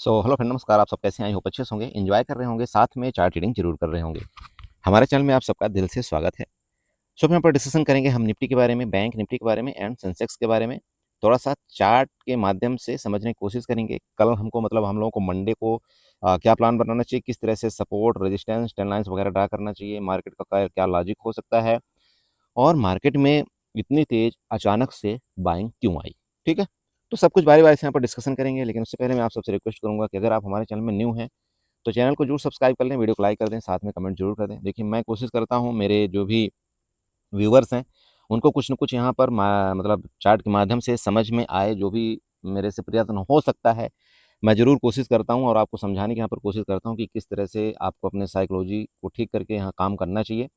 Hello friend, नमस्कार। आप सब कैसे हैं? आई होप अच्छे से होंगे, एंजॉय कर रहे होंगे, साथ में चार्ट रीडिंग जरूर कर रहे होंगे। हमारे चैनल में आप सबका दिल से स्वागत है। हम यहाँ पर डिस्कशन करेंगे हम निफ्टी के बारे में, बैंक निफ्टी के बारे में एंड सेंसेक्स के बारे में। थोड़ा सा चार्ट के माध्यम से समझने की कोशिश करेंगे। कल हमको मतलब हम लोगों को मंडे को क्या प्लान बनाना चाहिए, किस तरह से सपोर्ट रेजिस्टेंस ट्रेंड लाइंस वगैरह ड्रा करना चाहिए, मार्केट का क्या लॉजिक हो सकता है, और मार्केट में इतनी तेज अचानक से बाइंग क्यों आई। ठीक है, तो सब कुछ बारी बारी से यहाँ पर डिस्कशन करेंगे। लेकिन उससे पहले मैं आप सबसे रिक्वेस्ट करूंगा कि अगर आप हमारे चैनल में न्यू हैं तो चैनल को जरूर सब्सक्राइब कर लें, वीडियो को लाइक कर दें, साथ में कमेंट जरूर कर दें। देखिए, मैं कोशिश करता हूँ मेरे जो भी व्यूवर्स हैं उनको कुछ न कुछ यहाँ पर मतलब चार्ट के माध्यम से समझ में आए। जो भी मेरे से प्रयत्न हो सकता है मैं ज़रूर कोशिश करता हूँ और आपको समझाने की यहाँ पर कोशिश करता हूँ कि किस तरह से आपको अपने साइकोलॉजी को ठीक करके यहाँ काम करना चाहिए।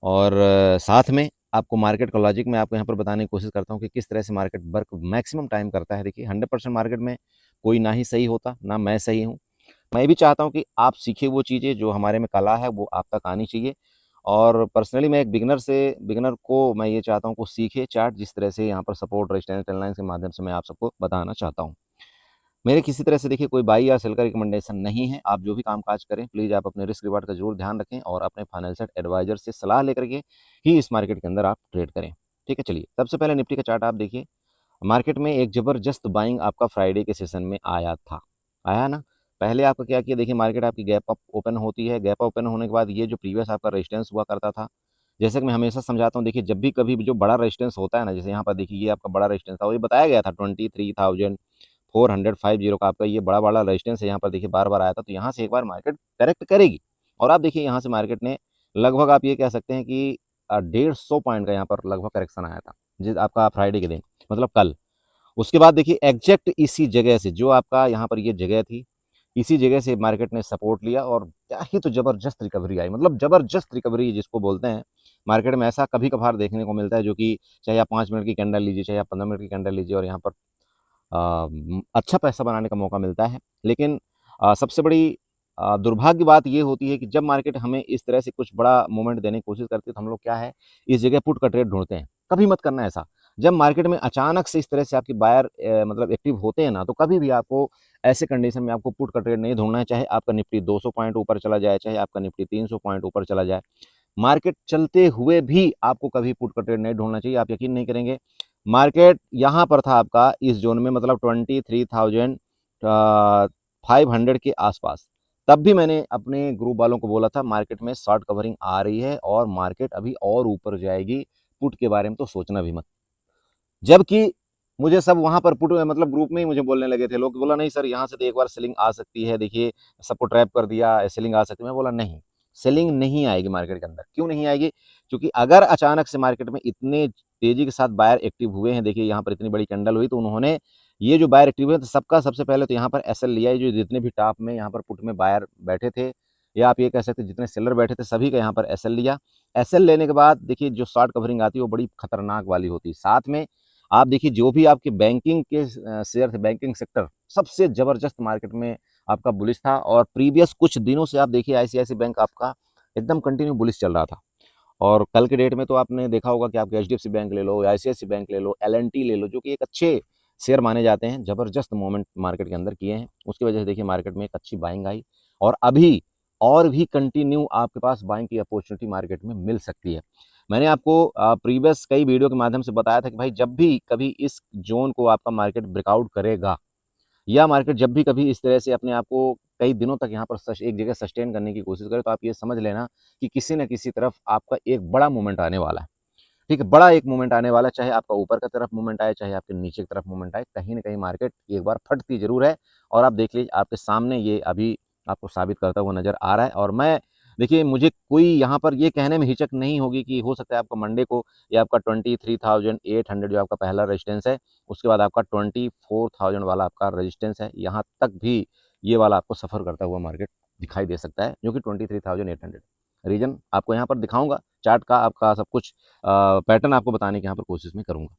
और साथ में आपको मार्केट का लॉजिक मैं आपको यहाँ पर बताने की कोशिश करता हूँ कि किस तरह से मार्केट वर्क मैक्सिमम टाइम करता है। देखिए, 100% मार्केट में कोई ना ही सही होता ना मैं सही हूँ। मैं भी चाहता हूँ कि आप सीखे वो चीज़ें जो हमारे में कला है वो आप तक आनी चाहिए। और पर्सनली मैं एक बिगिनर को मैं ये चाहता हूँ को सीखे चार्ट, जिस तरह से यहाँ पर सपोर्ट रेजिस्टेंस ट्रेंड लाइन्स के माध्यम से मैं आप सबको बताना चाहता हूँ। मेरे किसी तरह से देखिए कोई बाई या सेल का रिकमेंडेशन नहीं है। आप जो भी कामकाज करें प्लीज़ आप अपने रिस्क रिवार्ड का जरूर ध्यान रखें और अपने फाइनेंशियल एडवाइजर से सलाह लेकर के ही इस मार्केट के अंदर आप ट्रेड करें। ठीक है, चलिए सबसे पहले निफ्टी का चार्ट आप देखिए। मार्केट में एक ज़बरदस्त बाइंग आपका फ्राइडे के सेशन में आया था, आया ना। पहले आपका क्या किया, देखिए मार्केट आपकी गैप अप ओपन होती है। गैप अप ओपन होने के बाद ये जो प्रीवियस आपका रेजिस्टेंस हुआ करता था, जैसे कि मैं हमेशा समझाता हूँ, देखिए जब भी कभी भी जो बड़ा रेजिस्टेंस होता है ना, जैसे यहाँ पर देखिए ये आपका बड़ा रेजिस्टेंस था और ये बताया गया था 23,450 का आपका ये बड़ा बड़ा रेजिस्टेंस है। यहाँ पर देखिए बार बार आया था, तो यहाँ से एक बार मार्केट करेक्ट करेगी। और आप देखिए यहाँ से मार्केट ने लगभग आप ये कह सकते हैं कि 150 पॉइंट का यहाँ पर लगभग करेक्शन आया था, जिस आपका फ्राइडे के दिन, मतलब कल। उसके बाद देखिए एग्जैक्ट इसी जगह से जो आपका यहाँ पर ये जगह थी, इसी जगह से मार्केट ने सपोर्ट लिया और क्या ही तो जबरदस्त रिकवरी आई, मतलब जबरदस्त रिकवरी जिसको बोलते हैं। मार्केट में ऐसा कभी कभार देखने को मिलता है जो कि चाहे आप 5 मिनट की कैंडल लीजिए, चाहे आप 15 मिनट की कैंडल लीजिए, और यहाँ पर अच्छा पैसा बनाने का मौका मिलता है। लेकिन सबसे बड़ी दुर्भाग्य बात ये होती है कि जब मार्केट हमें इस तरह से कुछ बड़ा मूवमेंट देने की कोशिश करती है तो हम लोग क्या है, इस जगह पुट का ट्रेड ढूंढते हैं। कभी मत करना ऐसा। जब मार्केट में अचानक से इस तरह से आपकी बायर मतलब एक्टिव होते हैं ना, तो कभी भी आपको ऐसे कंडीशन में आपको पुट का ट्रेड नहीं ढूंढना है। चाहे आपका निफ्टी 200 पॉइंट ऊपर चला जाए, चाहे आपका निफ्टी 300 पॉइंट ऊपर चला जाए, मार्केट चलते हुए भी आपको कभी पुट का ट्रेड नहीं ढूंढना चाहिए। आप यकीन नहीं करेंगे, मार्केट यहाँ पर था आपका इस जोन में, मतलब 23,500 के आसपास। तब भी मैंने अपने ग्रुप वालों को बोला था मार्केट में शॉर्ट कवरिंग आ रही है और मार्केट अभी और ऊपर जाएगी, पुट के बारे में तो सोचना भी मत। जबकि मुझे सब वहां पर पुट मतलब ग्रुप में ही मुझे बोलने लगे थे लोग, बोला नहीं सर यहाँ से तो एक बार सेलिंग आ सकती है, देखिए सबको ट्रैप कर दिया, सेलिंग आ सकती है। मैं बोला नहीं, सेलिंग नहीं आएगी मार्केट के अंदर। क्यों नहीं आएगी? क्योंकि अगर अचानक से मार्केट में इतने तेजी के साथ बायर एक्टिव हुए हैं, देखिए यहाँ पर इतनी बड़ी कैंडल हुई, तो उन्होंने ये जो बायर एक्टिव हुए तो सबका सबसे पहले तो यहाँ पर एसएल लिया है। जो जितने भी टॉप में यहाँ पर पुट में बायर बैठे थे, या आप ये कह सकते जितने सेलर बैठे थे, सभी का यहाँ पर एसएल लिया। एसएल लेने के बाद देखिए जो शॉर्ट कवरिंग आती है वो बड़ी खतरनाक वाली होती है। साथ में आप देखिए जो भी आपके बैंकिंग के शेयर थे, बैंकिंग सेक्टर सबसे जबरदस्त मार्केट में आपका बुलिश था। और प्रीवियस कुछ दिनों से आप देखिए आईसीआईसी बैंक आपका एकदम कंटिन्यू बुलिश चल रहा था। और कल के डेट में तो आपने देखा होगा कि आप एचडीएफसी बैंक ले लो, आईसीआईसी बैंक ले लो, एलएनटी ले लो, जो कि एक अच्छे शेयर माने जाते हैं, जबरदस्त मूवमेंट मार्केट के अंदर किए हैं। उसकी वजह से देखिए मार्केट में एक अच्छी बाइंग आई और अभी और भी कंटिन्यू आपके पास बाइंग की अपॉर्चुनिटी मार्केट में मिल सकती है। मैंने आपको प्रीवियस कई वीडियो के माध्यम से बताया था कि भाई जब भी कभी इस जोन को आपका मार्केट ब्रेकआउट करेगा, या मार्केट जब भी कभी इस तरह से अपने आप को कई दिनों तक यहाँ पर एक जगह सस्टेन करने की कोशिश करे, तो आप ये समझ लेना कि किसी न किसी तरफ आपका एक बड़ा मूवमेंट आने वाला है। ठीक है, बड़ा एक मूवमेंट आने वाला है, चाहे आपका ऊपर की तरफ मूवमेंट आए, चाहे आपके नीचे की तरफ मूवमेंट आए, कहीं ना कहीं मार्केट एक बार फटती जरूर है। और आप देख लीजिए आपके सामने ये अभी आपको साबित करता हुआ नजर आ रहा है। और मैं देखिए मुझे कोई यहाँ पर ये कहने में हिचक नहीं होगी कि हो सकता है आपका मंडे को या आपका 23,800 जो आपका पहला रेजिस्टेंस है, उसके बाद आपका 24,000 वाला आपका रेजिस्टेंस है, यहाँ तक भी ये वाला आपको सफ़र करता हुआ मार्केट दिखाई दे सकता है, जो कि 23,800 रीजन आपको यहाँ पर दिखाऊंगा। चार्ट का आपका सब कुछ पैटर्न आपको बताने की यहाँ पर कोशिश में करूंगा।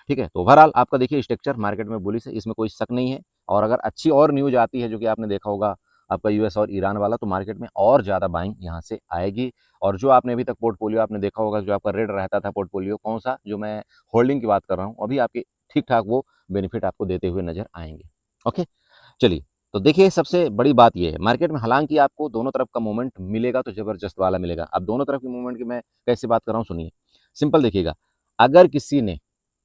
ठीक है, तो ओवरऑल आपका देखिए स्ट्रक्चर मार्केट में बुलिश है, इसमें कोई शक नहीं है। और अगर अच्छी और न्यूज आती है जो कि आपने देखा होगा आपका यूएस और ईरान वाला, तो मार्केट में और ज़्यादा बाइंग यहाँ से आएगी। और जो आपने अभी तक पोर्टफोलियो आपने देखा होगा, जो आपका रेड रहता था पोर्टफोलियो कौन सा, जो मैं होल्डिंग की बात कर रहा हूँ, अभी आपके ठीक ठाक वो बेनिफिट आपको देते हुए नजर आएंगे। ओके, चलिए तो देखिए सबसे बड़ी बात ये है मार्केट में, हालांकि आपको दोनों तरफ का मूवमेंट मिलेगा तो जबरदस्त वाला मिलेगा। अब दोनों तरफ की मूवमेंट की मैं कैसे बात कर रहा हूँ सुनिए, सिंपल देखिएगा। अगर किसी ने,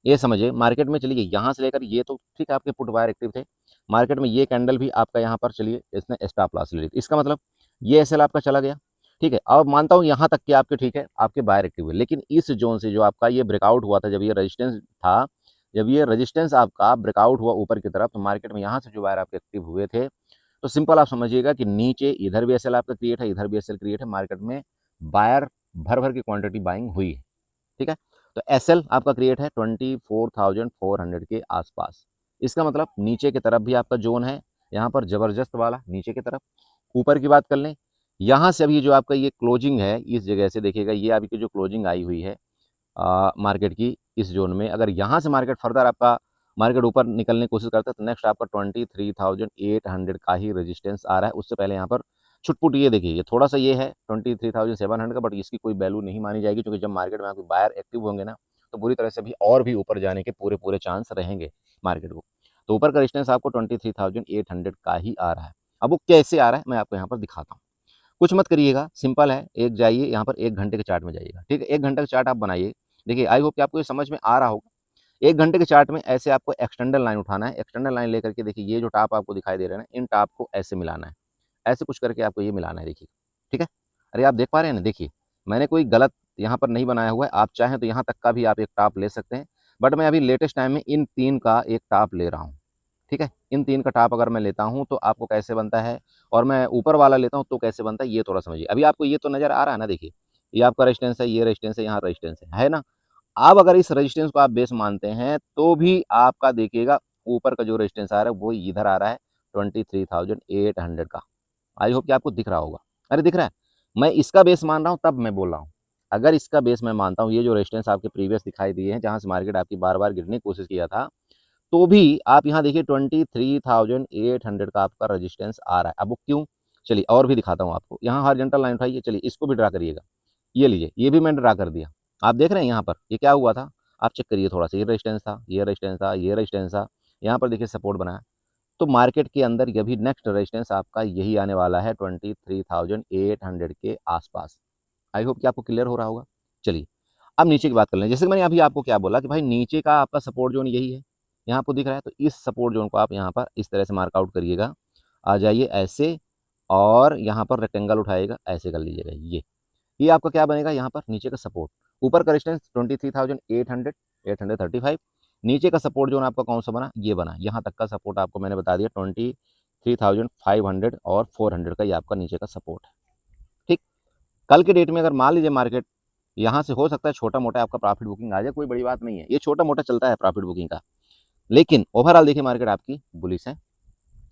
ये समझिए मार्केट में चलिए यहाँ से लेकर ये तो ठीक है आपके पुट बायर एक्टिव थे, मार्केट में ये कैंडल भी आपका यहाँ पर चलिए इसने स्टॉप लॉस ले ली, इसका मतलब ये एसएल आपका चला गया, ठीक है। अब मानता हूँ यहाँ तक कि आपके ठीक है आपके बायर एक्टिव हुए, लेकिन इस जोन से जो आपका ये ब्रेकआउट हुआ था, जब ये रेजिस्टेंस था, जब ये रेजिस्टेंस आपका ब्रेकआउट हुआ ऊपर की तरफ, तो मार्केट में यहाँ से जो बायर आपके एक्टिव हुए थे, तो सिंपल आप समझिएगा कि नीचे इधर भी एसएल आपका क्रिएट है, इधर भी एसएल क्रिएट है, मार्केट में बायर भर भर की क्वांटिटी बाइंग हुई है, ठीक है। तो एसएल आपका क्रिएट है 24,400 के आसपास, इसका मतलब नीचे की तरफ भी आपका जोन है यहाँ पर जबरदस्त वाला नीचे की तरफ। ऊपर की बात कर लें, यहाँ से अभी जो आपका ये क्लोजिंग है इस जगह से देखिएगा, ये आपकी जो क्लोजिंग आई हुई है मार्केट की इस जोन में, अगर यहाँ से मार्केट फर्दर आपका मार्केट ऊपर निकलने की कोशिश करता है तो नेक्स्ट आपका 23,800 का ही रेजिस्टेंस आ रहा है। उससे पहले यहाँ पर छुटपुट ये देखिए, ये थोड़ा सा ये है 23,700 का, बट इसकी कोई वैल्यू नहीं मानी जाएगी, क्योंकि जब मार्केट में आपके बायर एक्टिव होंगे ना, तो पूरी तरह से भी और भी ऊपर जाने के पूरे पूरे चांस रहेंगे मार्केट को। तो ऊपर का रेजिस्टेंस आपको 23,800 का ही आ रहा है। अब वो कैसे आ रहा है मैं आपको यहाँ पर दिखाता हूँ। कुछ मत करिएगा, सिंपल है, एक जाइए यहाँ पर 1 घंटे के चार्ट में जाइएगा, ठीक है। 1 घंटे का चार्ट आप बनाइए, देखिए आई होप कि आपको ये समझ में आ रहा होगा। 1 घंटे के चार्ट में ऐसे आपको एक्सटेंडर लाइन उठाना है, एक्सटेंडर लाइन लेकर के देखिए ये जो टॉप आपको दिखाई दे रहे हैं ना, इन टॉप को ऐसे मिलाना है, ऐसे कुछ करके आपको ये मिलाना है, देखिए ठीक है। अरे आप देख पा रहे हैं ना, देखिए मैंने कोई गलत यहाँ पर नहीं बनाया हुआ है, आप चाहें तो यहाँ तक का भी आप एक टॉप ले सकते हैं, बट मैं अभी लेटेस्ट टाइम में इन 3 का एक टॉप ले रहा हूँ, ठीक है। इन 3 का टॉप अगर मैं लेता हूँ तो आपको कैसे बनता है, और मैं ऊपर वाला लेता हूँ तो कैसे बनता है, ये थोड़ा समझिए। अभी आपको ये तो नज़र आ रहा है ना, देखिए ये आपका रेजिस्टेंस है, ये रेजिस्टेंस है, यहाँ रेजिस्टेंस है ना। अब अगर इस रेजिस्टेंस को आप बेस मानते हैं तो भी आपका देखिएगा ऊपर का जो रेजिस्टेंस आ रहा है वो इधर आ रहा है 23,800 का। आई होप कि आपको दिख रहा होगा। अरे दिख रहा है, मैं इसका बेस मान रहा हूँ तब मैं बोल रहा हूँ। अगर इसका बेस मैं मानता हूँ, ये जो रेजिस्टेंस आपके प्रीवियस दिखाई दिए हैं जहाँ से मार्केट आपकी बार बार गिरने की कोशिश किया था, तो भी आप यहाँ देखिए 23,800 का आपका रेजिस्टेंस आ रहा है। अब वो क्यों, चलिए और भी दिखाता हूँ आपको। यहाँ हॉरिजॉन्टल लाइन उठाइए, चलिए इसको भी ड्रा करिएगा, ये लीजिए, ये भी मैंने ड्रा कर दिया। आप देख रहे हैं यहाँ पर ये क्या हुआ था, आप चेक करिए थोड़ा सा, ये रेजिस्टेंस था, ये रेजिस्टेंस था, ये रेजिस्टेंस था, यहाँ पर देखिए सपोर्ट बनाया। तो मार्केट के अंदर ये भी नेक्स्ट रेजिस्टेंस आपका यही आने वाला है 23,800 के आसपास। आई होप कि आपको क्लियर हो रहा होगा। चलिए अब नीचे की बात कर लें, जैसे कि मैंने अभी आपको क्या बोला कि भाई नीचे का आपका सपोर्ट जोन यही है, यहाँ आपको दिख रहा है, तो इस सपोर्ट जोन को आप यहाँ पर इस तरह से मार्कआउट करिएगा, आ जाइए ऐसे, और यहाँ पर रेक्टेंगल उठाइएगा, ऐसे कर लीजिएगा, ये आपका क्या बनेगा, यहाँ पर नीचे का सपोर्ट, ऊपर का रेजिस्टेंस 23,800, 835, नीचे का सपोर्ट जोन आपका कौन सा बना, ये बना, यहाँ तक का सपोर्ट आपको मैंने बता दिया 23,500 और 400 का, ये आपका नीचे का सपोर्ट है, ठीक। कल के डेट में अगर मान लीजिए मार्केट यहाँ से, हो सकता है छोटा मोटा आपका प्रॉफिट बुकिंग आ जाए, कोई बड़ी बात नहीं है, ये छोटा मोटा चलता है प्रॉफिट बुकिंग का, लेकिन ओवरऑल देखिए मार्केट आपकी बुलिश है,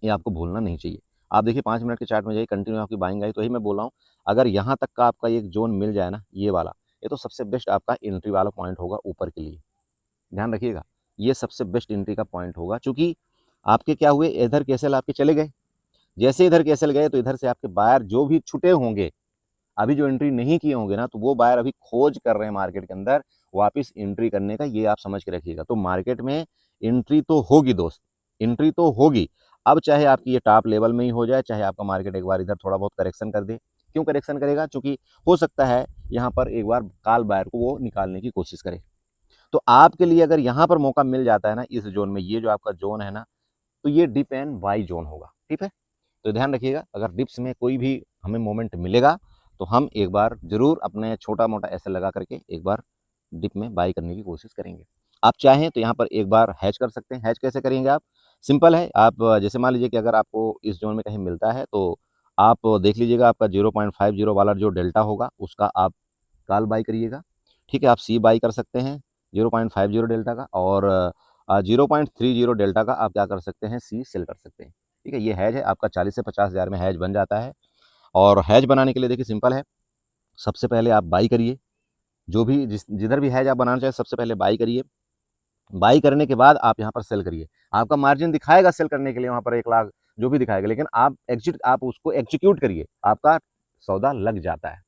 ये आपको भूलना नहीं चाहिए। आप देखिए 5 मिनट के चार्ट में जाइए, कंटिन्यू आपकी बाइंग आई, तो ही मैं बोल रहा हूँ, अगर यहाँ तक का आपका एक जोन मिल जाए ना, ये वाला, ये तो सबसे बेस्ट आपका एंट्री वाला पॉइंट होगा ऊपर के लिए, ध्यान रखिएगा, ये सबसे बेस्ट एंट्री का पॉइंट होगा। चूंकि आपके क्या हुए, इधर के एसएल आपके चले गए, जैसे इधर के एसएल गए तो इधर से आपके बायर जो भी छुटे होंगे, अभी जो एंट्री नहीं किए होंगे ना, तो वो बायर अभी खोज कर रहे हैं मार्केट के अंदर वापस एंट्री करने का, ये आप समझ के रखिएगा। तो मार्केट में एंट्री तो होगी दोस्त, एंट्री तो होगी। अब चाहे आपकी ये टॉप लेवल में ही हो जाए, चाहे आपका मार्केट एक बार इधर थोड़ा बहुत करेक्शन कर दे, क्यों करेक्शन करेगा, क्योंकि हो सकता है यहाँ पर एक बार काल बायर को वो निकालने की कोशिश करे। तो आपके लिए अगर यहाँ पर मौका मिल जाता है ना इस जोन में, ये जो आपका जोन है ना, तो ये डिप एंड बाई जोन होगा, ठीक है। तो ध्यान रखिएगा, अगर डिप्स में कोई भी हमें मोमेंट मिलेगा तो हम एक बार जरूर अपने छोटा मोटा ऐसे लगा करके एक बार डिप में बाई करने की कोशिश करेंगे। आप चाहें तो यहाँ पर एक बार हैज कर सकते हैं। हैज कैसे करेंगे आप, सिंपल है, आप जैसे मान लीजिए कि अगर आपको इस जोन में कहीं मिलता है तो आप देख लीजिएगा, आपका 0.50 वाला जो डेल्टा होगा उसका आप कॉल बाई करिएगा, ठीक है। आप सी बाई कर सकते हैं 0.50 डेल्टा का, और 0.30 डेल्टा का आप क्या कर सकते हैं, सी सेल कर सकते हैं, ठीक है। ये हैज है आपका, 40 से 50 हज़ार में हैज बन जाता है। और हैज बनाने के लिए देखिए सिंपल है, सबसे पहले आप बाई करिए, जो भी जिधर भी हैज आप बनाना चाहें सबसे पहले बाई करिए, बाई करने के बाद आप यहाँ पर सेल करिए। आपका मार्जिन दिखाएगा सेल करने के लिए वहाँ पर 1 लाख जो भी दिखाएगा, लेकिन आप उसको एग्जीक्यूट करिए, आपका सौदा लग जाता है,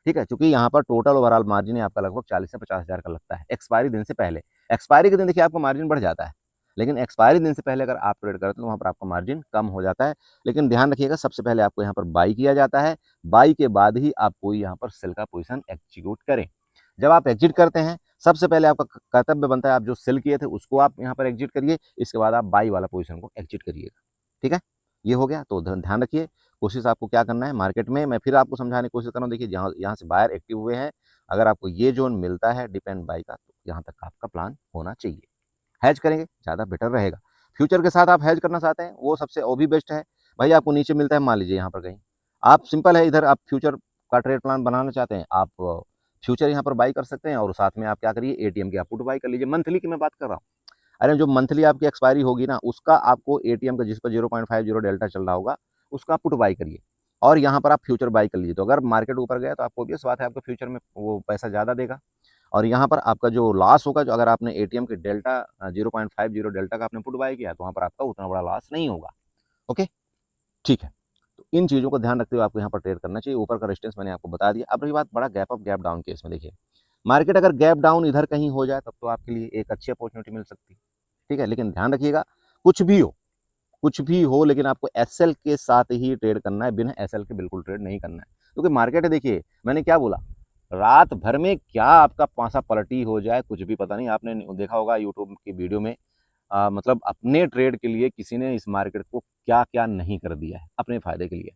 ठीक है। क्योंकि यहाँ पर टोटल ओवरऑल मार्जिन है आपका लगभग 40 से 50 हज़ार का लगता है एक्सपायरी दिन से पहले। एक्सपायरी के दिन देखिए आपका मार्जिन बढ़ जाता है, लेकिन एक्सपायरी दिन से पहले अगर आप ट्रेड करते हैं तो वहाँ पर आपका मार्जिन कम हो जाता है। लेकिन ध्यान रखिएगा, सबसे पहले आपको यहाँ पर बाई किया जाता है, बाई के बाद ही आप कोई यहाँ पर सेल का पोजीशन एग्जीक्यूट करें। जब आप एग्जिट करते हैं, सबसे पहले आपका कर्तव्य बनता है, आप जो सेल किए थे उसको आप यहाँ पर एग्जिट करिए, इसके बाद आप बाई वाला पोजीशन को एग्जिट करिएगा। ठीक है, ये हो गया। तो ध्यान रखिए, कोशिश आपको क्या करना है मार्केट में, मैं फिर आपको समझाने की कोशिश कर रहा हूँ। देखिए, यहाँ से बायर एक्टिव हुए हैं, अगर आपको ये जोन मिलता है डिप एंड बाई का, तो यहाँ तक आपका प्लान होना चाहिए। हैज करेंगे ज़्यादा बेटर रहेगा। फ्यूचर के साथ आप हैज करना चाहते हैं, वो सबसे वो भी बेस्ट है। भाई आपको नीचे मिलता है, मान लीजिए यहाँ पर कहीं, आप सिंपल है, इधर आप फ्यूचर का ट्रेड प्लान बनाना चाहते हैं, आप फ्यूचर यहाँ पर बाई कर सकते हैं, और साथ में आप क्या करिए, एटीएम की आप पुट बाई कर लीजिए। मंथली की मैं बात कर रहा हूँ। अरे जो मंथली आपकी एक्सपायरी होगी ना, उसका आपको एटीएम का जिस पर 0.50 डेल्टा चल रहा होगा, उसका पुट बाई करिए, और यहाँ पर आप फ्यूचर बाई कर लीजिए। तो अगर मार्केट ऊपर गया तो आपको ऑब्वियस बात है, आपको फ्यूचर में वो पैसा ज़्यादा देगा, और यहाँ पर आपका जो लॉस होगा, जो अगर आपने एटीएम के डेल्टा 0.50 डेल्टा का आपने पुट बाई किया, तो वहाँ पर आपका उतना बड़ा लॉस नहीं होगा। ओके, ठीक है। तो इन चीज़ों को ध्यान रखते हुए आपको यहाँ पर ट्रेड करना चाहिए। ऊपर का रेजिस्टेंस मैंने आपको बता दिया। अब रही बात बड़ा gap up gap down case में, देखिए मार्केट अगर गैप डाउन इधर कहीं हो जाए, तब तो आपके लिए एक अच्छी अपॉर्चुनिटी मिल सकती है। ठीक है, लेकिन ध्यान रखिएगा, कुछ भी हो, कुछ भी हो, लेकिन आपको एसएल के साथ ही ट्रेड करना है, बिना एसएल के बिल्कुल ट्रेड नहीं करना है। क्योंकि मार्केट है, देखिए मैंने क्या बोला, रात भर में क्या आपका पासा पलटी हो जाए कुछ भी पता नहीं। आपने देखा होगा यूट्यूब की वीडियो में, मतलब अपने ट्रेड के लिए किसी ने इस मार्केट को क्या क्या नहीं कर दिया है अपने फायदे के लिए।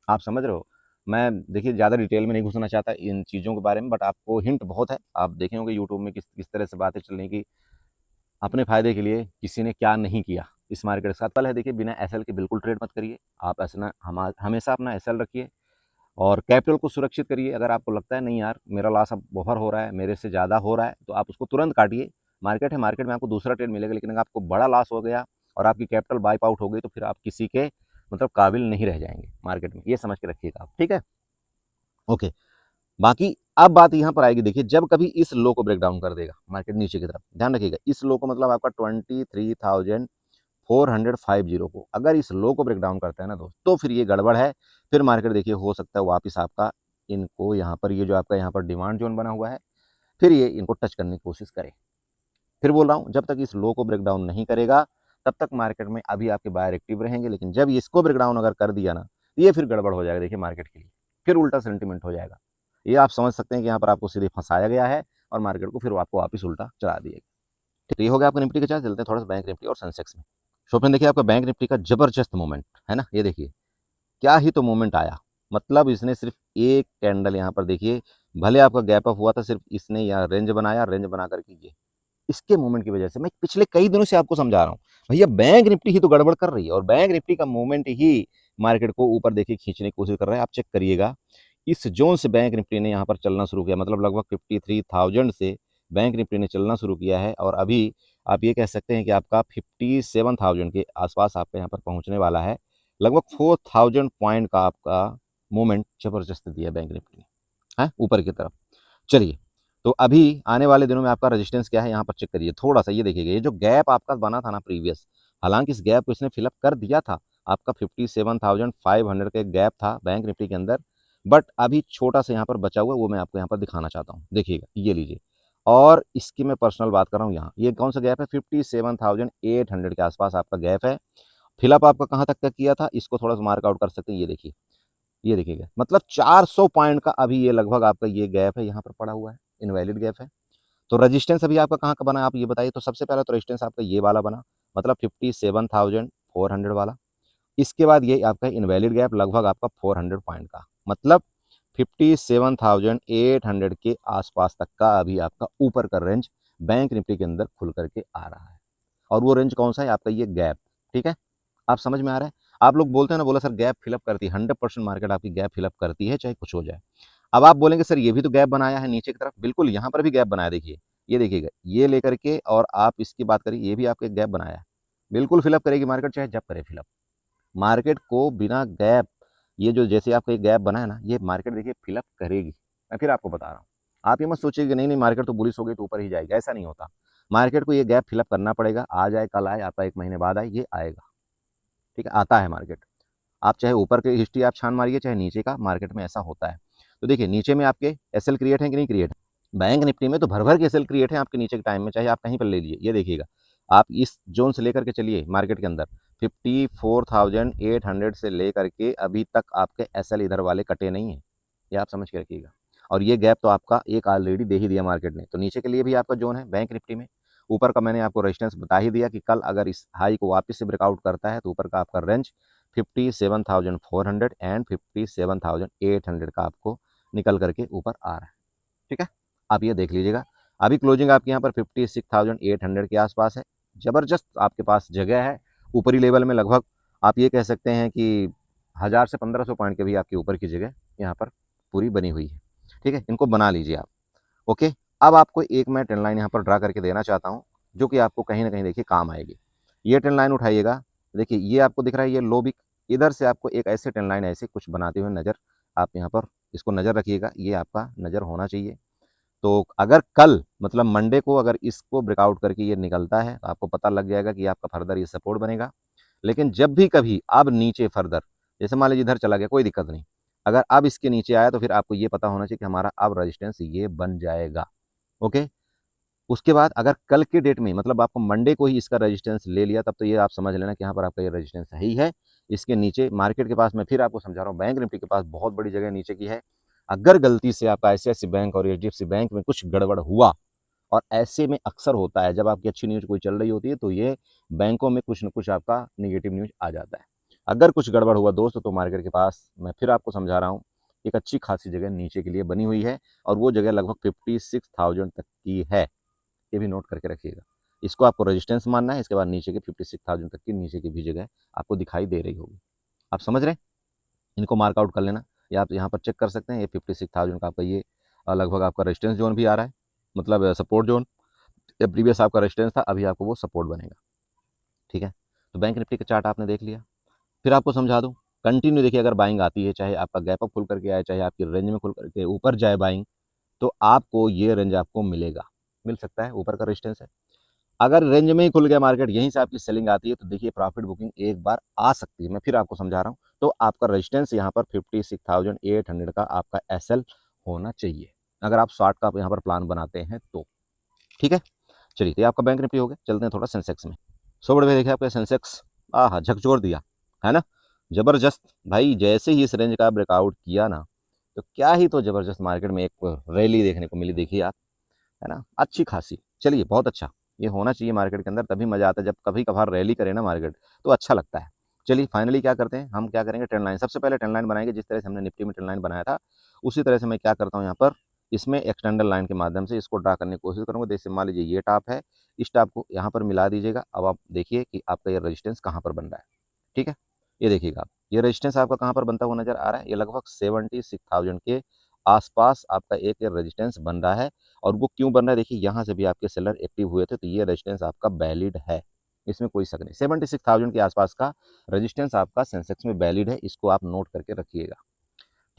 आप समझ रहे हो। मैं देखिए ज़्यादा डिटेल में नहीं घुसना चाहता इन चीज़ों के बारे में, बट आपको हिंट बहुत है, आप देखे होंगे यूट्यूब में किस किस तरह से बातें चल रही कि अपने फायदे के लिए किसी ने क्या नहीं किया इस मार्केट के साथ। पल है, देखिए बिना एसएल के बिल्कुल ट्रेड मत करिए। आप ऐसा हमेशा अपना एसएल रखिए और कैपिटल को सुरक्षित करिए। अगर आपको लगता है नहीं यार मेरा लॉस अब ओवर हो रहा है, मेरे से ज़्यादा हो रहा है, तो आप उसको तुरंत काटिए। मार्केट है, मार्केट में आपको दूसरा ट्रेड मिलेगा, लेकिन अगर आपको बड़ा लॉस हो गया और आपकी कैपिटल वाइप आउट हो गई, तो फिर आप किसी के मतलब काबिल नहीं रह जाएंगे मार्केट में, ये समझ के रखिएगा आप। ठीक है, ओके। बाकी अब बात यहाँ पर आएगी, देखिए जब कभी इस लो को ब्रेक डाउन कर देगा मार्केट नीचे की तरफ, ध्यान रखिएगा, इस लो को मतलब आपका 23,450 को, अगर इस लो को ब्रेक डाउन करता है ना दोस्त, तो फिर ये गड़बड़ है। फिर मार्केट देखिए हो सकता है वापस आपका इनको यहाँ पर, ये जो आपका यहाँ पर डिमांड जोन बना हुआ है, फिर ये इनको टच करने की कोशिश करे। फिर बोल रहा हूँ, जब तक इस लो को ब्रेक डाउन नहीं करेगा, तब तक मार्केट में अभी आपके बायर एक्टिव रहेंगे। लेकिन जब इसको ब्रेक डाउन अगर कर दिया ना, तो ये फिर गड़बड़ हो जाएगा देखिए मार्केट के लिए, फिर उल्टा सेंटीमेंट हो जाएगा। ये आप समझ सकते हैं कि यहाँ पर आपको सीधे फंसाया गया है, और मार्केट को फिर आपको वापस उल्टा चढ़ा दिएगा। ठीक, ये हो गया आपका निफ्टी का चार्ट। चलते हैं थोड़ा सा बैंक निफ्टी और सेंसेक्स में। शॉप में देखिए आपका बैंक निफ्टी का जबरदस्त मूवमेंट है ना, ये देखिए क्या ही तो मूवमेंट आया। मतलब इसने सिर्फ एक कैंडल यहाँ पर देखिए, भले आपका गैप अप हुआ था, सिर्फ इसने यहाँ रेंज बनाया, रेंज बना करके ये इसके मूवमेंट की वजह से मैं पिछले कई दिनों से आपको समझा रहा हूँ, भैया बैंक निफ्टी ही तो गड़बड़ कर रही है, और बैंक निफ्टी का मूवमेंट ही मार्केट को ऊपर देखिए खींचने की कोशिश कर रहा है। आप चेक करिएगा, इस जोन से बैंक निफ्टी ने यहाँ पर चलना शुरू किया, मतलब लगभग 53,000 से बैंक निफ्टी ने चलना शुरू किया है, और अभी आप ये कह सकते हैं कि आपका 57,000 के आसपास आपका यहाँ पर पहुँचने वाला है। लगभग 4,000 पॉइंट का आपका मूवमेंट जबरदस्त दिया बैंक निफ्टी ने है ऊपर की तरफ। चलिए, तो अभी आने वाले दिनों में आपका रेजिस्टेंस क्या है यहाँ पर चेक करिए थोड़ा सा। ये देखिएगा, ये जो गैप आपका बना था ना प्रीवियस, हालांकि इस गैप को इसने फिलअप कर दिया था, आपका 57,500 का एक गैप था बैंक निफ्टी के अंदर, बट अभी छोटा सा यहाँ पर बचा हुआ है, वो मैं आपको यहाँ पर दिखाना चाहता हूँ। देखिएगा, ये लीजिए, और इसकी मैं पर्सनल बात कर रहा हूँ। यहाँ ये कौन सा गैप है, 57,800 के आसपास आपका गैप है। फिलअप आपका कहाँ तक किया था, इसको थोड़ा सा मार्क आउट कर सकते हैं। ये देखिए, ये देखिएगा, मतलब 400 पॉइंट का अभी ये लगभग आपका ये गैप है यहाँ पर पड़ा हुआ है, इनवैलिड गैप है। तो रजिस्टेंस अभी आपका कहाँ का बना, आप ये बताइए। तो सबसे पहले तो रजिस्टेंस आपका ये वाला बना, मतलब 57,400 वाला। इसके बाद ये आपका इनवैलिड गैप लगभग आपका 400 पॉइंट का, मतलब 57,800 के आसपास तक का अभी आपका ऊपर का रेंज बैंक निफ्टी के अंदर खुल करके आ रहा है। और वो रेंज कौन सा है, आपका ये गैप। ठीक है, आप समझ में आ रहा है। आप लोग बोलते हैं ना, बोला सर गैप फिलअप करती है, 100% मार्केट आपकी गैप फिलअप करती है चाहे कुछ हो जाए। अब आप बोलेंगे सर ये भी तो गैप बनाया है नीचे की तरफ, बिल्कुल यहाँ पर भी गैप बनाया, देखिए ये देखिएगा, ये लेकर के, और आप इसकी बात करिए, ये भी आपके गैप बनाया है। बिल्कुल फिलअप करेगी मार्केट, चाहे जब करे फिलअप। मार्केट को बिना गैप, ये जो जैसे आपका एक गैप बना है ना, ये मार्केट देखिए फिलअप करेगी। मैं फिर आपको बता रहा हूँ, आप ये मत सोचिए कि नहीं नहीं मार्केट तो बुलिश हो गई तो ऊपर ही जाएगी, ऐसा नहीं होता। मार्केट को ये गैप फिलअप करना पड़ेगा, आज आए कल आए, आपका 1 महीने बाद आए, ये आएगा। ठीक है, आता है मार्केट। आप चाहे ऊपर की हिस्ट्री आप छान मारिए, चाहे नीचे का, मार्केट में ऐसा होता है। तो देखिए नीचे में आपके एसएल क्रिएट है कि नहीं क्रिएट है, बैंक निफ्टी में तो भर भर के एसएल क्रिएट है आपके नीचे के टाइम में, चाहे आप कहीं पर ले लीजिए। ये देखिएगा, आप इस जोन से लेकर के चलिए मार्केट के अंदर 54,800 से लेकर के अभी तक आपके एसएल इधर वाले कटे नहीं है, ये आप समझ के रखिएगा। और ये गैप तो आपका एक ऑलरेडी दे ही दिया मार्केट ने। तो नीचे के लिए भी आपका जोन है बैंक निफ्टी में। ऊपर का मैंने आपको रेजिस्टेंस बता ही दिया कि कल अगर इस हाई को वापस से ब्रेकआउट करता है तो ऊपर का आपका रेंज 57,400 एंड 57,800 का आपको निकल करके ऊपर आ रहा है। ठीक है, आप ये देख लीजिएगा। अभी क्लोजिंग आपके यहाँ पर 56,800 के आसपास है। ज़बरदस्त आपके पास जगह है ऊपरी लेवल में। लगभग आप ये कह सकते हैं कि 1000 से 1500 पॉइंट के भी आपके ऊपर की जगह यहाँ पर पूरी बनी हुई है। ठीक है, इनको बना लीजिए आप। ओके, अब आपको एक मैं ट्रेंड लाइन यहाँ पर ड्रा करके देना चाहता हूँ जो कि आपको कहीं ना कहीं देखिए काम आएगी। ये ट्रेंड लाइन उठाइएगा, देखिए ये आपको दिख रहा है, ये लो भी। इधर से आपको एक ऐसे ट्रेंड लाइन ऐसे कुछ बनाते हुए नज़र, आप यहाँ पर इसको नज़र रखिएगा, ये आपका नज़र होना चाहिए। तो अगर कल मतलब मंडे को अगर इसको ब्रेकआउट करके ये निकलता है तो आपको पता लग जाएगा कि आपका फर्दर ये सपोर्ट बनेगा। लेकिन जब भी कभी अब नीचे फर्दर, जैसे मान लीजिए इधर चला गया, कोई दिक्कत नहीं। अगर अब इसके नीचे आया तो फिर आपको ये पता होना चाहिए कि हमारा अब रेजिस्टेंस ये बन जाएगा। ओके, उसके बाद अगर कल के डेट में मतलब आपको मंडे को ही इसका रेजिस्टेंस ले लिया, तब तो ये आप समझ लेना कि यहाँ पर आपका ये रेजिस्टेंस सही है। इसके नीचे मार्केट के पास, मैं फिर आपको समझा रहा हूँ, बैंक निफ्टी के पास बहुत बड़ी जगह नीचे की है। अगर गलती से आपका ICICI बैंक और HDFC बैंक में कुछ गड़बड़ हुआ, और ऐसे में अक्सर होता है जब आपकी अच्छी न्यूज़ कोई चल रही होती है तो ये बैंकों में कुछ न कुछ आपका निगेटिव न्यूज़ आ जाता है। अगर कुछ गड़बड़ हुआ दोस्त तो मार्केट के पास, मैं फिर आपको समझा रहा हूँ, एक अच्छी खासी जगह नीचे के लिए बनी हुई है और वो जगह लगभग 56,000 तक की है। ये भी नोट करके रखिएगा। इसको आपको रेजिस्टेंस मानना है। इसके बाद नीचे के 56,000 तक की नीचे की भी जगह आपको दिखाई दे रही होगी। आप समझ रहे हैं? इनको मार्कआउट कर लेना, या आप यहाँ पर चेक कर सकते हैं। ये 56,000 का आपका ये लगभग आपका रेजिस्टेंस जोन भी आ रहा है, मतलब सपोर्ट जोन। प्रीवियस आपका रेजिस्टेंस था, अभी आपको वो सपोर्ट बनेगा। ठीक है, तो बैंक निफ्टी का चार्ट आपने देख लिया। फिर आपको समझा दूँ, कंटिन्यू देखिए, अगर बाइंग आती है, चाहे आपका गैप अप खुल करके आए, चाहे आपकी रेंज में खुल करके ऊपर जाए बाइंग, तो आपको ये रेंज आपको मिलेगा, मिल सकता है। ऊपर का रेजिस्टेंस है। अगर रेंज में ही खुल गया मार्केट, यहीं से आपकी सेलिंग आती है, तो देखिए प्रॉफिट बुकिंग एक बार आ सकती है। मैं फिर आपको समझा रहा हूँ। तो आपका रेजिस्टेंस यहाँ पर 56,800 का आपका SL होना चाहिए, अगर आप शॉर्ट का यहाँ पर प्लान बनाते हैं तो। ठीक है, चलिए, तो ये आपका बैंक निफ्टी हो गया। चलते हैं थोड़ा सेंसेक्स में। सो बड़े भाई, देखिए आपका सेंसेक्स झकझोर दिया है ना, जबरदस्त भाई। जैसे ही इस रेंज का ब्रेकआउट किया ना, तो क्या ही तो जबरदस्त मार्केट में एक रैली देखने को मिली, देखिए आप, है ना, अच्छी खासी। चलिए, बहुत अच्छा, ये होना चाहिए मार्केट के अंदर, तभी मजा आता है। जब कभी कभार रैली करे ना मार्केट तो अच्छा लगता है। चलिए, फाइनली क्या करते हैं हम, क्या करेंगे, ट्रेंड लाइन। सबसे पहले ट्रेंड लाइन बनाएंगे, जिस तरह से हमने निफ्टी में ट्रेंड लाइन बनाया था उसी तरह से मैं क्या करता हूँ, यहाँ पर इसमें एक्सटेंडर लाइन के माध्यम से इसको ड्रा करने की कोशिश करूँगा। जैसे मान लीजिए ये टॉप है, इस टॉप को यहाँ पर मिला दीजिएगा। अब आप देखिए कि आपका ये रजिस्टेंस कहाँ पर बन रहा है। ठीक है, ये देखिएगा आप, ये रजिस्टेंस आपका कहाँ पर बनता हुआ नजर आ रहा है। ये लगभग 76,000 के आसपास आपका एक रेजिस्टेंस बन रहा है। और वो क्यों बन रहा है, देखिए यहाँ से भी आपके सेलर एक्टिव हुए थे, तो ये रेजिस्टेंस आपका वैलिड है, इसमें कोई शक नहीं। 76,000 के आसपास का रेजिस्टेंस आपका सेंसेक्स में वैलिड है, इसको आप नोट करके रखिएगा।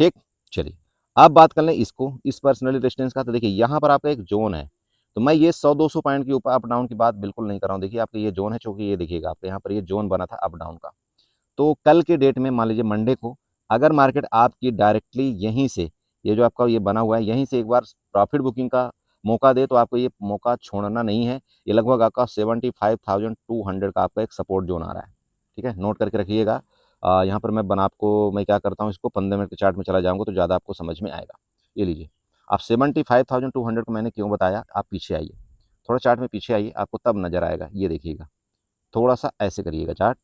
ठीक, चलिए, अब बात कर लें इसको, इस पर्सनली रेजिस्टेंस का। तो देखिए यहाँ पर आपका एक जोन है, तो मैं ये 100-200 पॉइंट के ऊपर अप डाउन की बात बिल्कुल नहीं कर रहा हूँ। देखिए आपका ये जोन है, चूंकि ये देखिएगा आपके यहाँ पर ये जोन बना था अप डाउन का। तो कल के डेट में मान लीजिए मंडे को अगर मार्केट आपकी डायरेक्टली यहीं से, ये जो आपका ये बना हुआ है, यहीं से एक बार प्रॉफिट बुकिंग का मौका दे, तो आपको ये मौका छोड़ना नहीं है। ये लगभग आपका 75,200 का आपका एक सपोर्ट जोन आ रहा है। ठीक है, नोट करके रखिएगा। यहाँ पर मैं क्या करता हूँ, इसको 15 मिनट के चार्ट में चला जाऊँगा तो ज़्यादा आपको समझ में आएगा। ये लीजिए आप, 75,200 को मैंने क्यों बताया, आप पीछे आइए, थोड़ा चार्ट में पीछे आइए, आपको तब नज़र आएगा। ये देखिएगा, थोड़ा सा ऐसे करिएगा चार्ट,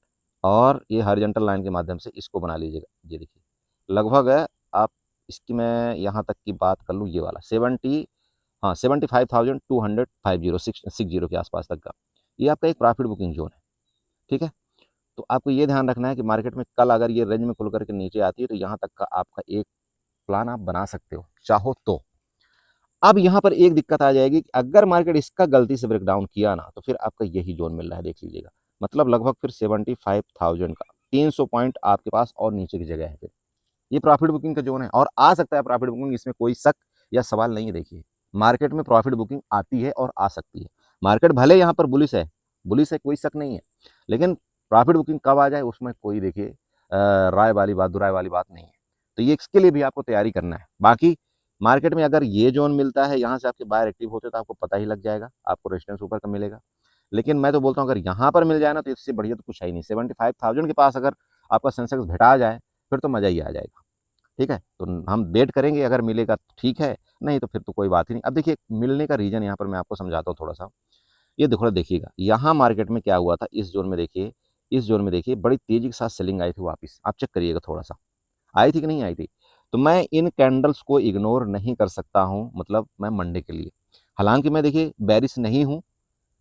और ये हॉरिजॉन्टल लाइन के माध्यम से इसको बना लीजिएगा। ये देखिए लगभग है, आप इसकी मैं यहाँ तक की बात कर लूँ, ये वाला 75,250 के आसपास तक का ये आपका एक प्रॉफिट बुकिंग जोन है। ठीक है, तो आपको ये ध्यान रखना है कि मार्केट में कल अगर ये रेंज में खुल करके नीचे आती है तो यहाँ तक का आपका एक प्लान आप बना सकते हो चाहो तो। अब यहाँ पर एक दिक्कत आ जाएगी कि अगर मार्केट इसका गलती से ब्रेकडाउन किया ना, तो फिर आपका यही जोन मिल रहा है, देख लीजिएगा, मतलब लगभग फिर 75,000 का 300 पॉइंट आपके पास और नीचे की जगह है। फिर ये प्रॉफिट बुकिंग का जोन है और आ सकता है प्रॉफिट बुकिंग, इसमें कोई शक या सवाल नहीं है। देखिए मार्केट में प्रॉफिट बुकिंग आती है और आ सकती है। मार्केट भले यहाँ पर बुलिश है, कोई शक नहीं है, लेकिन प्रॉफिट बुकिंग कब आ जाए उसमें कोई देखिए राय वाली बात, दुराय वाली बात नहीं है। तो ये इसके लिए भी आपको तैयारी करना है। बाकी मार्केट में अगर ये जोन मिलता है, यहाँ से आपके बायर एक्टिव होते तो आपको पता ही लग जाएगा, आपको रेजिस्टेंस ऊपर का मिलेगा। लेकिन मैं तो बोलता हूँ अगर यहाँ पर मिल जाए ना तो इससे बढ़िया तो कुछ है ही नहीं। 75,000 के पास अगर आपका सेंसेक्स भेटा जाए फिर तो मज़ा ही आ जाएगा। ठीक है, तो हम वेट करेंगे, अगर मिलेगा तो ठीक है, नहीं तो फिर तो कोई बात ही नहीं। अब देखिए मिलने का रीज़न यहाँ पर मैं आपको समझाता हूँ थोड़ा सा। ये थोड़ा देखिएगा, यहाँ मार्केट में क्या हुआ था, इस जोन में देखिए, इस जोन में देखिए बड़ी तेज़ी के साथ सेलिंग आई थी वापस, आप चेक करिएगा थोड़ा सा, आई थी कि नहीं आई थी? तो मैं इन कैंडल्स को इग्नोर नहीं कर सकता हूँ, मतलब मैं मंडे के लिए। हालाँकि मैं देखिए बेरिश नहीं हूँ,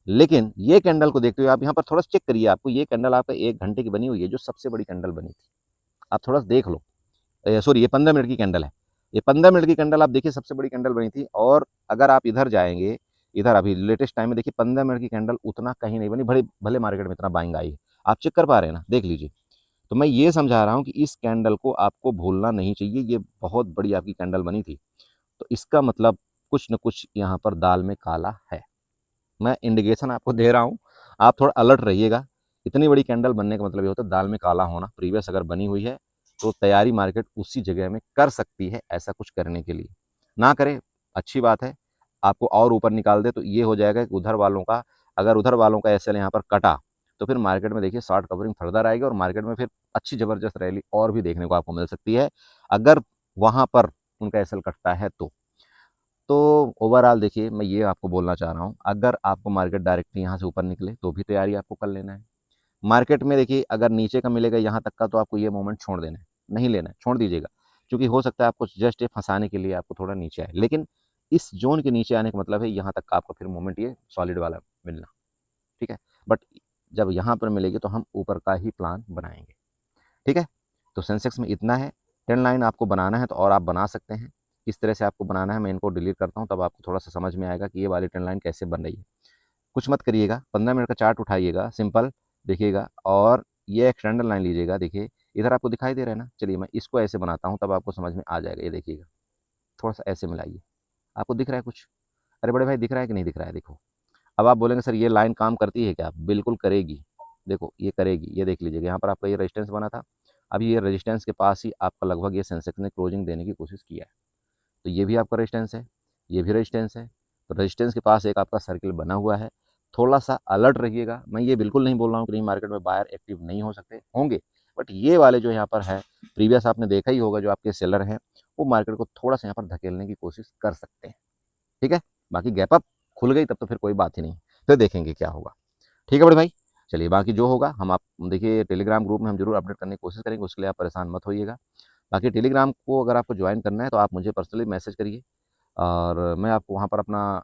लेकिन ये कैंडल को देखते हुए आप यहाँ पर थोड़ा सा चेक करिए, आपको ये कैंडल आपका 1 घंटे की बनी हुई है, जो सबसे बड़ी कैंडल बनी थी। आप थोड़ा सा देख लो। सॉरी, ये 15 मिनट की कैंडल है। ये 15 मिनट की कैंडल आप देखिए सबसे बड़ी कैंडल बनी थी, और अगर आप इधर जाएँगे, इधर अभी लेटेस्ट टाइम में देखिए 15 मिनट की कैंडल उतना कहीं नहीं बनी, भले मार्केट में इतना बाइंग आई है। आप चेक कर पा रहे हैं ना? देख लीजिए। तो मैं ये समझा रहा हूँ कि इस कैंडल को आपको भूलना नहीं चाहिए, ये बहुत बड़ी आपकी कैंडल बनी थी। तो इसका मतलब कुछ न कुछ यहाँ पर दाल में काला है। मैं इंडिकेशन आपको दे रहा हूँ, आप थोड़ा अलर्ट रहिएगा। इतनी बड़ी कैंडल बनने का मतलब ये होता है दाल में काला होना। प्रीवियस अगर बनी हुई है तो तैयारी मार्केट उसी जगह में कर सकती है ऐसा कुछ करने के लिए। ना करे, अच्छी बात है, आपको और ऊपर निकाल दे तो ये हो जाएगा कि उधर वालों का, अगर उधर वालों का एसएल यहाँ पर कटा तो फिर मार्केट में देखिए शॉर्ट कवरिंग फर्दर आएगी, और मार्केट में फिर अच्छी ज़बरदस्त रैली और भी देखने को आपको मिल सकती है, अगर वहाँ पर उनका एसएल कटता है तो। तो ओवरऑल देखिए मैं ये आपको बोलना चाह रहा हूँ, अगर आपको मार्केट डायरेक्टली यहाँ से ऊपर निकले तो भी तैयारी आपको कर लेना है। मार्केट में देखिए अगर नीचे का मिलेगा यहाँ तक का तो आपको ये मोमेंट छोड़ देना है, नहीं लेना है, छोड़ दीजिएगा। क्योंकि हो सकता है आपको जस्ट ये फंसाने के लिए आपको थोड़ा नीचे आए, लेकिन इस जोन के नीचे आने का मतलब है यहाँ तक का आपका फिर मोमेंट ये सॉलिड वाला मिलना। ठीक है, बट जब यहाँ पर मिलेगी तो हम ऊपर का ही प्लान बनाएंगे। ठीक है, तो सेंसेक्स में इतना है। ट्रेंड लाइन आपको बनाना है तो और आप बना सकते हैं, किस तरह से आपको बनाना है मैं इनको डिलीट करता हूँ, तब आपको थोड़ा सा समझ में आएगा कि ये वाली ट्रेंड लाइन कैसे बन रही है। कुछ मत करिएगा, 15 मिनट का चार्ट उठाइएगा, सिंपल देखिएगा, और ये एक ट्रेंड लाइन लीजिएगा। देखिए इधर आपको दिखाई दे रहा है ना, चलिए मैं इसको ऐसे बनाता हूँ तब आपको समझ में आ जाएगा। ये देखिएगा, थोड़ा सा ऐसे मिलाइए, आपको दिख रहा है कुछ? अरे बड़े भाई दिख रहा है कि नहीं दिख रहा है? देखो, अब आप बोलेंगे सर ये लाइन काम करती है क्या? बिल्कुल करेगी। देखो ये करेगी, ये देख लीजिएगा, यहाँ पर आपका ये रेजिस्टेंस बना था, अभी ये रेजिस्टेंस के पास ही आपका लगभग ये सेंसेक्स ने क्लोजिंग देने की कोशिश किया है। तो ये भी आपका रेजिस्टेंस है, ये भी रेजिस्टेंस है, तो रेजिस्टेंस के पास एक आपका सर्किल बना हुआ है। थोड़ा सा अलर्ट रहिएगा। मैं ये बिल्कुल नहीं बोल रहा हूँ कि नहीं मार्केट में बायर एक्टिव नहीं हो सकते, होंगे, बट ये वाले जो यहाँ पर है, प्रीवियस आपने देखा ही होगा, जो आपके सेलर हैं वो मार्केट को थोड़ा सा यहाँ पर धकेलने की कोशिश कर सकते हैं। ठीक है, बाकी गैप अप खुल गई तब तो फिर कोई बात ही नहीं, फिर देखेंगे क्या होगा। ठीक है बड़े भाई, चलिए बाकी जो होगा हम आप देखिए टेलीग्राम ग्रुप में हम जरूर अपडेट करने की कोशिश करेंगे, उसके लिए आप परेशान मत होइएगा। बाकी टेलीग्राम को अगर आपको ज्वाइन करना है तो आप मुझे पर्सनली मैसेज करिए, और मैं आपको वहाँ पर अपना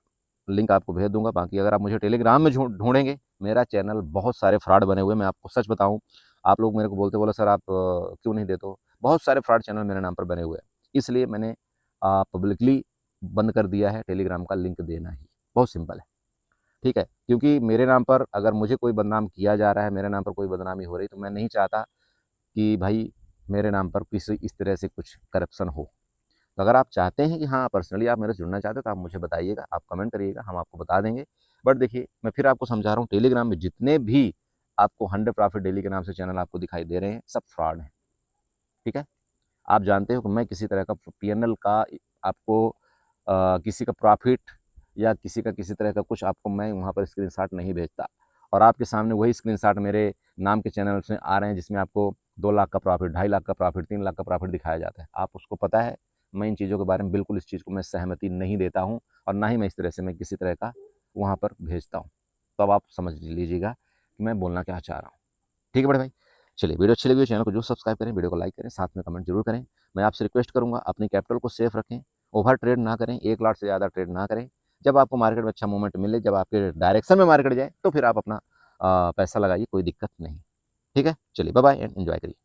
लिंक आपको भेज दूंगा। बाकी अगर आप मुझे टेलीग्राम में ढूंढेंगे, मेरा चैनल बहुत सारे फ्रॉड बने हुए हैं, मैं आपको सच बताऊं, आप लोग मेरे को बोलते बोले सर आप क्यों नहीं देते हो, बहुत सारे फ्रॉड चैनल मेरे नाम पर बने हुए हैं, इसलिए मैंने पब्लिकली बंद कर दिया है टेलीग्राम का लिंक देना ही। बहुत सिंपल है। ठीक है, क्योंकि मेरे नाम पर अगर मुझे कोई बदनाम किया जा रहा है, मेरे नाम पर कोई बदनामी हो रही है, तो मैं नहीं चाहता कि भाई मेरे नाम पर किसी इस तरह से कुछ करप्शन हो। तो अगर आप चाहते हैं कि हाँ पर्सनली आप मेरे से जुड़ना चाहते हो तो आप मुझे बताइएगा, आप कमेंट करिएगा, हम आपको बता देंगे। बट देखिए मैं फिर आपको समझा रहा हूँ, टेलीग्राम में जितने भी आपको 100 प्रॉफिट डेली के नाम से चैनल आपको दिखाई दे रहे हैं, सब फ्रॉड हैं। ठीक है, आप जानते हो कि मैं किसी तरह का पीएनएल का आपको किसी का प्रॉफिट या किसी का किसी तरह का कुछ आपको मैं वहाँ पर स्क्रीनशॉट नहीं भेजता, और आपके सामने वही स्क्रीनशॉट मेरे नाम के चैनल में आ रहे हैं जिसमें आपको 2 लाख का प्रॉफिट, 2.5 लाख का प्रॉफिट, 3 लाख का प्रॉफिट दिखाया जाता है। आप उसको पता है, मैं इन चीज़ों के बारे में बिल्कुल, इस चीज़ को मैं सहमति नहीं देता हूँ, और ना ही मैं इस तरह से मैं किसी तरह का वहाँ पर भेजता हूँ। तो अब आप समझ लीजिएगा कि मैं बोलना क्या चाह रहा हूँ। ठीक है बड़े भाई, चलिए वीडियो अच्छी लगी हो चैनल को जो सब्सक्राइब करें, वीडियो को लाइक करें, साथ में कमेंट जरूर करें। मैं आपसे रिक्वेस्ट करूंगा अपनी कैपिटल को सेफ रखें, ओवर ट्रेड ना करें, 1 लाख से ज़्यादा ट्रेड ना करें। जब आपको मार्केट में अच्छा मूवमेंट मिले, जब आपके डायरेक्शन में मार्केट जाए तो फिर आप अपना पैसा लगाइए, कोई दिक्कत नहीं। ठीक है, चलिए बाय बाय एंड एंजॉय करिए।